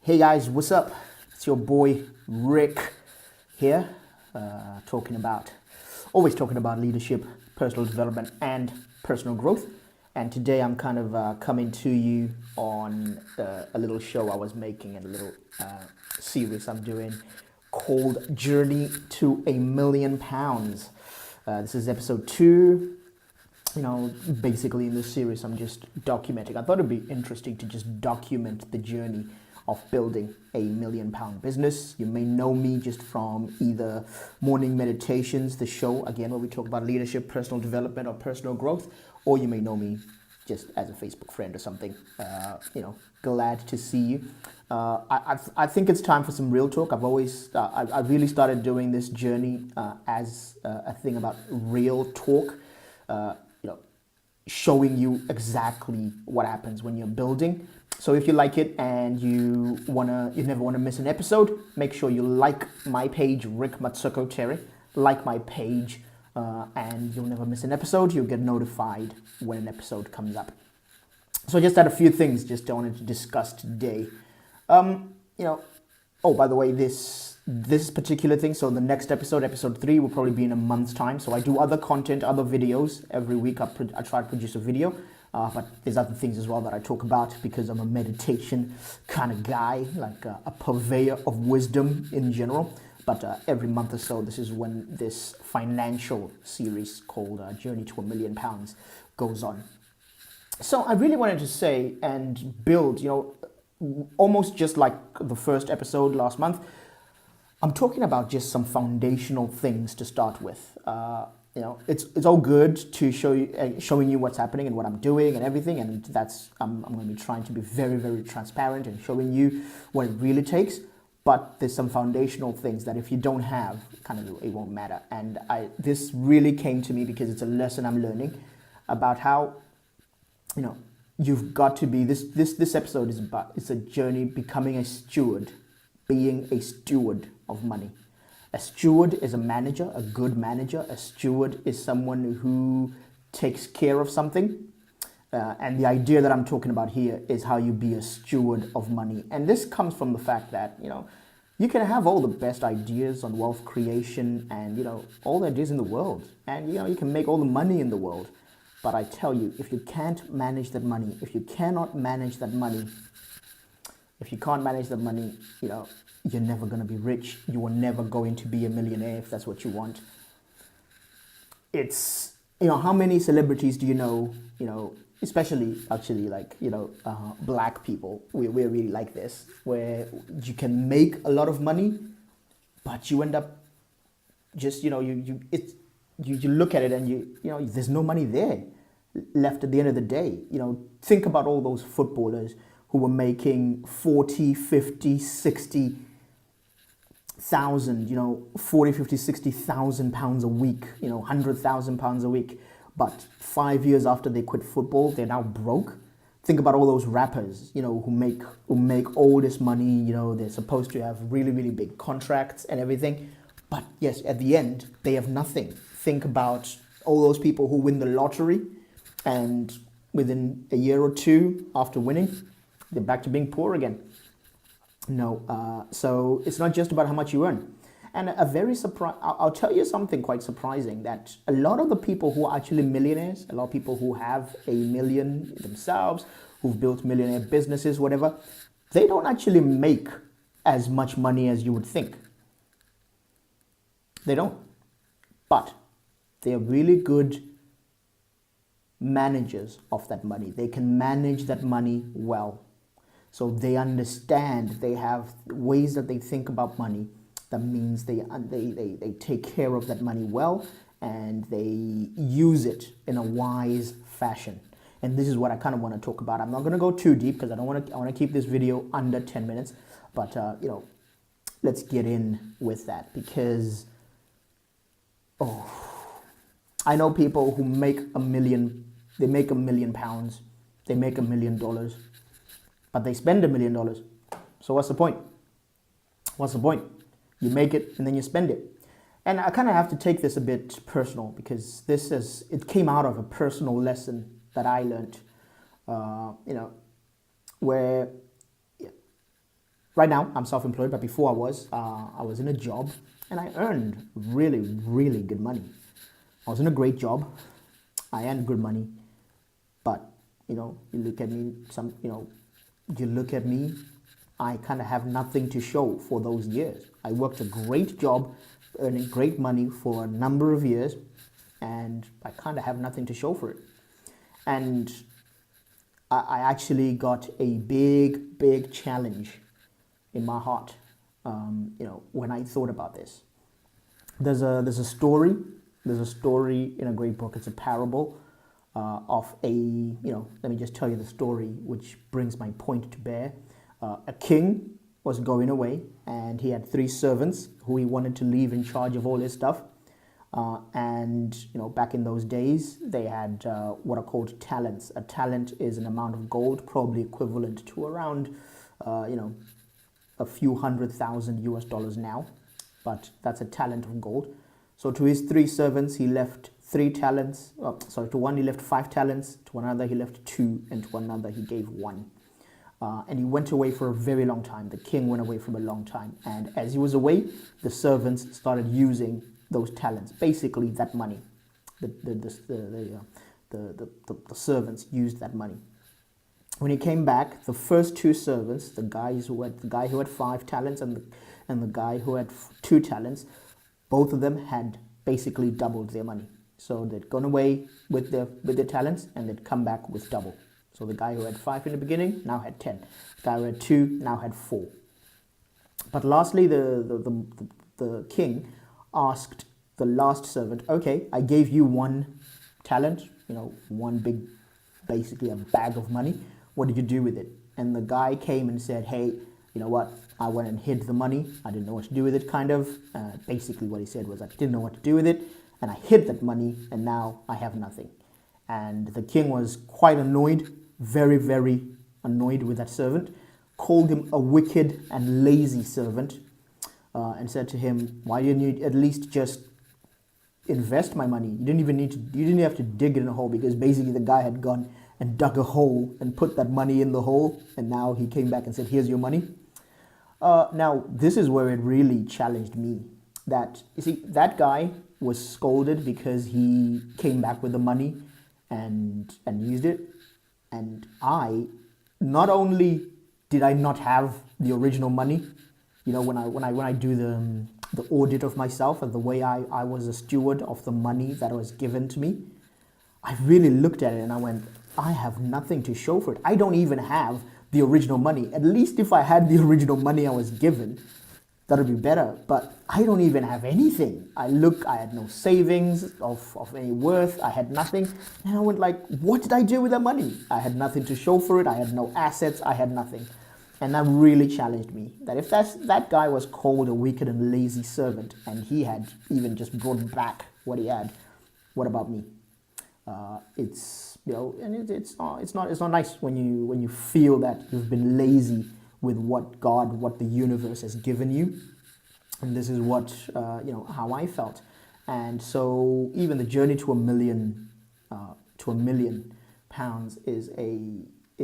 Hey guys, what's up? It's your boy Rick here, always talking about leadership, personal development, and personal growth. And today I'm kind of coming to you on a little show I was making and a little series I'm doing called Journey to £1,000,000. This is episode 2. Basically in this series I'm just documenting. I thought it'd be interesting to just document the journey of building £1,000,000 business. You may know me just from either Morning Meditations, the show, again, where we talk about leadership, personal development, or personal growth, or you may know me just as a Facebook friend or something. Glad to see you. I think it's time for some real talk. I really started doing this journey as a thing about real talk, showing you exactly what happens when you're building. So if you like it and you never want to miss an episode, make sure you like my page, Rick Matsuko Terry. Like my page, and you'll never miss an episode. You'll get notified when an episode comes up. So I just had a few things just I wanted to discuss today. Oh, by the way, this particular thing, so the next episode 3, will probably be in a month's time. So I do other content, other videos every week. I try to produce a video. But there's other things as well that I talk about because I'm a meditation kind of guy, like a purveyor of wisdom in general. But every month or so, this is when this financial series called Journey to £1,000,000 goes on. So I really wanted to say and build, almost just like the first episode last month, I'm talking about just some foundational things to start with. It's all good to showing you what's happening and what I'm doing and everything, and I'm going to be trying to be very, very transparent and showing you what it really takes. But there's some foundational things that if you don't have, it won't matter. And this really came to me because it's a lesson I'm learning about how, you've got to be this episode is about, it's a journey becoming a steward, being a steward of money. A steward is a manager, a good manager. A steward is someone who takes care of something. And the idea that I'm talking about here is how you be a steward of money. And this comes from the fact that, you can have all the best ideas on wealth creation and, all the ideas in the world. And, you can make all the money in the world. But I tell you, if you can't manage that money, if you cannot manage that money, if you can't manage that money, you're never going to be rich. You are never going to be a millionaire if that's what you want. It's, how many celebrities do you know, especially actually black people, we're really like this, where you can make a lot of money, but you end up just, you look at it and there's no money there left at the end of the day. Think about all those footballers who were making 40, 50, 60 thousand, 40, 50, 60,000 pounds a week, 100,000 pounds a week. But 5 years after they quit football, they're now broke. Think about all those rappers, who make all this money, they're supposed to have really, really big contracts and everything. But yes, at the end, they have nothing. Think about all those people who win the lottery and within a year or two after winning, they're back to being poor again. So it's not just about how much you earn. And I'll tell you something quite surprising, that a lot of the people who are actually millionaires, a lot of people who have $1 million themselves, who've built millionaire businesses, whatever, they don't actually make as much money as you would think. They don't. But they're really good managers of that money. They can manage that money well. So they understand, they have ways that they think about money. That means they take care of that money well, and they use it in a wise fashion. And this is what I kind of want to talk about. I'm not going to go too deep because I want to keep this video under 10 minutes. But, let's get in with that because, I know people who make £1 million, they make £1,000,000, they make $1 million. But they spend $1 million. So what's the point? What's the point? You make it and then you spend it. And I kind of have to take this a bit personal because it came out of a personal lesson that I learned, where right now I'm self-employed, but before I was in a job and I earned really, really good money. I was in a great job. I earned good money, but you look at me, you look at me, I kind of have nothing to show for those years. I worked a great job, earning great money for a number of years, and I kind of have nothing to show for it. And I actually got a big, big challenge in my heart, when I thought about this. There's a story in a great book. It's a parable of let me just tell you the story, which brings my point to bear. A king was going away, and he had 3 servants who he wanted to leave in charge of all his stuff. And back in those days, they had what are called talents. A talent is an amount of gold, probably equivalent to around, a few $100,000 now, but that's a talent of gold. So to his 3 servants, he left 3 talents. To one he left 5 talents. To another he left 2, and to another he gave 1. And he went away for a very long time. The king went away for a long time, and as he was away, the servants started using those talents, basically that money. The servants used that money. When he came back, the first 2 servants, the guy who had 5 talents and the guy who had 2 talents, both of them had basically doubled their money. So they'd gone away with their talents, and they'd come back with double. So the guy who had 5 in the beginning now had 10. The guy who had 2 now had 4. But lastly, the king asked the last servant, okay, I gave you 1 talent, one big, basically a bag of money. What did you do with it? And the guy came and said, hey, you know what? I went and hid the money. I didn't know what to do with it, kind of. Basically what he said was, I didn't know what to do with it, and I hid that money, and now I have nothing. And the king was quite annoyed, very, very annoyed with that servant, called him a wicked and lazy servant, and said to him, why didn't you at least just invest my money? You didn't have to dig it in a hole, because basically the guy had gone and dug a hole and put that money in the hole, and now he came back and said, here's your money. Now, this is where it really challenged me. That, you see, that guy was scolded because he came back with the money and used it. And not only did I not have the original money, when I do the audit of myself and the way I was a steward of the money that was given to me, I really looked at it and I went, I have nothing to show for it. I don't even have the original money. At least if I had the original money I was given, that would be better. But I don't even have anything. I had no savings of any worth. I had nothing. And I went like, what did I do with that money? I had nothing to show for it. I had no assets. I had nothing. And that really challenged me. That if that guy was called a wicked and lazy servant, and he had even just brought back what he had, what about me? It's not nice when you feel that you've been lazy with what the universe has given you. And this is what how I felt. And so even the journey to £1 million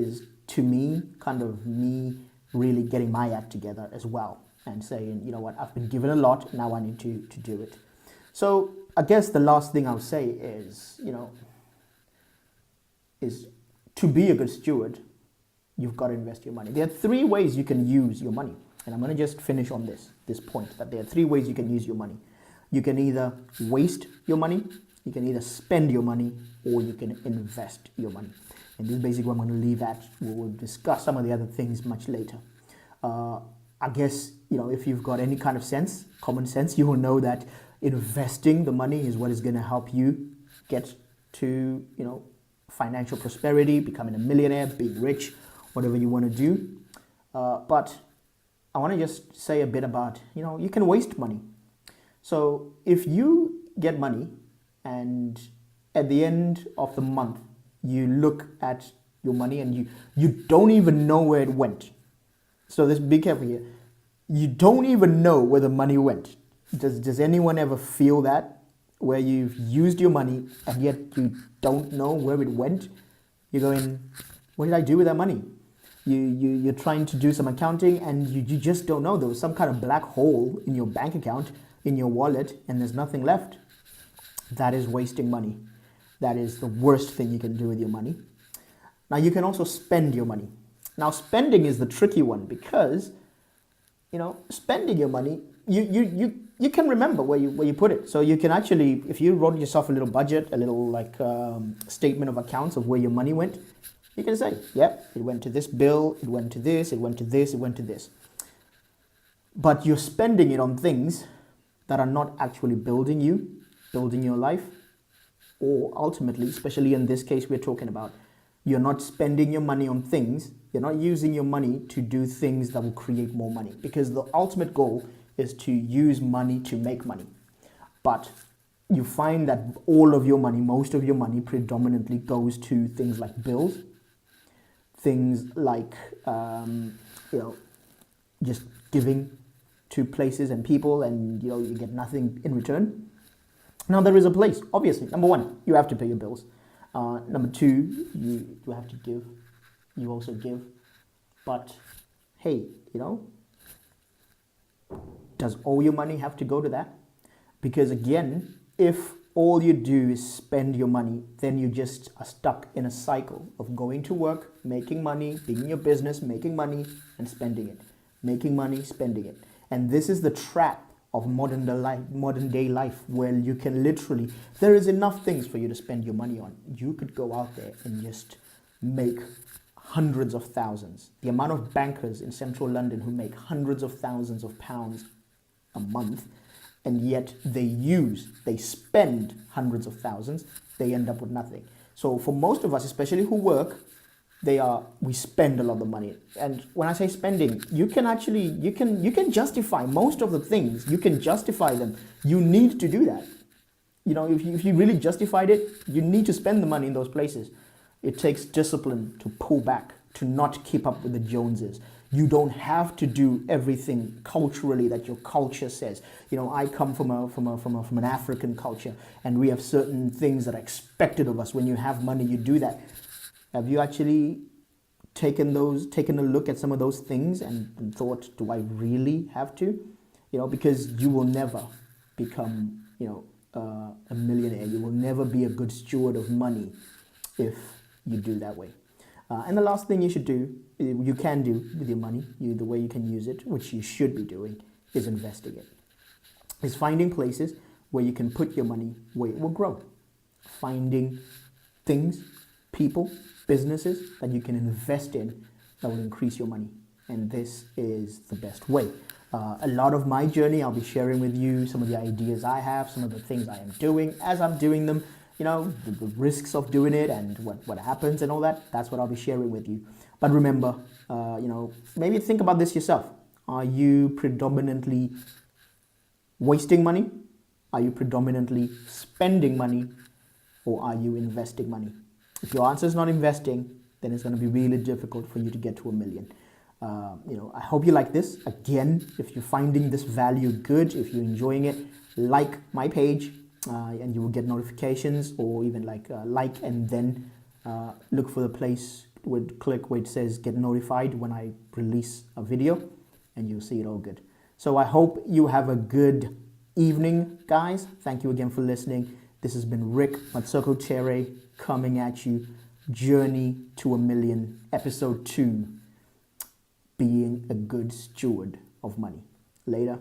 is to me kind of me really getting my act together as well, and saying, you know what, I've been given a lot, now I need to do it. So I guess the last thing I'll say is, is to be a good steward, you've got to invest your money. There are 3 ways you can use your money. And I'm going to just finish on this point, that there are 3 ways you can use your money. You can either waste your money, you can either spend your money, or you can invest your money. And this is basically what I'm going to leave at. We'll discuss some of the other things much later. I guess, if you've got any kind of sense, common sense, you will know that investing the money is what is going to help you get to, financial prosperity, becoming a millionaire, being rich, whatever you want to do. But I want to just say a bit about, you can waste money. So if you get money and at the end of the month, you look at your money and you don't even know where it went. So let's be careful here. You don't even know where the money went. Does anyone ever feel that? Where you've used your money and yet you don't know where it went? You're going, what did I do with that money? You're trying to do some accounting and you just don't know. There was some kind of black hole in your bank account, in your wallet, and there's nothing left. That is wasting money. That is the worst thing you can do with your money. Now, you can also spend your money. Now, spending is the tricky one because, spending your money, you can remember where you put it. So you can actually, if you wrote yourself a little budget, a little statement of accounts of where your money went, you can say, yep, it went to this bill, it went to this, it went to this, it went to this. But you're spending it on things that are not actually building your life, or ultimately, especially in this case we're talking about, you're not spending your money on things, you're not using your money to do things that will create more money, because the ultimate goal is to use money to make money. But you find that all of your money, most of your money predominantly goes to things like bills, things like, just giving to places and people, and you get nothing in return. Now, there is a place, obviously. Number one, you have to pay your bills. Number two, you have to give. You also give. But hey, does all your money have to go to that? Because again, if all you do is spend your money, then you just are stuck in a cycle of going to work, making money, being in your business, making money and spending it. Making money, spending it. And this is the trap of modern day life, where you can literally, there is enough things for you to spend your money on. You could go out there and just make hundreds of thousands. The amount of bankers in central London who make hundreds of thousands of pounds a month, and yet they spend hundreds of thousands, they end up with nothing. So for most of us, especially who work, we spend a lot of money. And when I say spending, you can justify most of the things. You can justify them. You need to do that. If you really justified it, you need to spend the money in those places. It takes discipline to pull back, to not keep up with the Joneses. You don't have to do everything culturally that your culture says. I come from an African culture, and we have certain things that are expected of us. When you have money, you do that. Have you actually taken a look at some of those things and thought, do I really have to? Because you will never become, a millionaire. You will never be a good steward of money if you do that way. And the last thing you can do with your money, the way you can use it, which you should be doing, is investing it. Is finding places where you can put your money where it will grow. Finding things, people, businesses that you can invest in that will increase your money. And this is the best way. A lot of my journey, I'll be sharing with you some of the ideas I have, some of the things I am doing as I'm doing them, the risks of doing it and what happens and all that. That's what I'll be sharing with you. But remember, maybe think about this yourself. Are you predominantly wasting money? Are you predominantly spending money? Or are you investing money? If your answer is not investing, then it's going to be really difficult for you to get to $1 million. I hope you like this. Again, if you're finding this value good, if you're enjoying it, like my page and you will get notifications, or even like and then look for the place, click where it says get notified when I release a video, and you'll see it all good. So I hope you have a good evening, guys. Thank you again for listening. This has been Rick Matsoko Tere coming at you. Journey to $1 million, episode 2. Being a good steward of money. Later.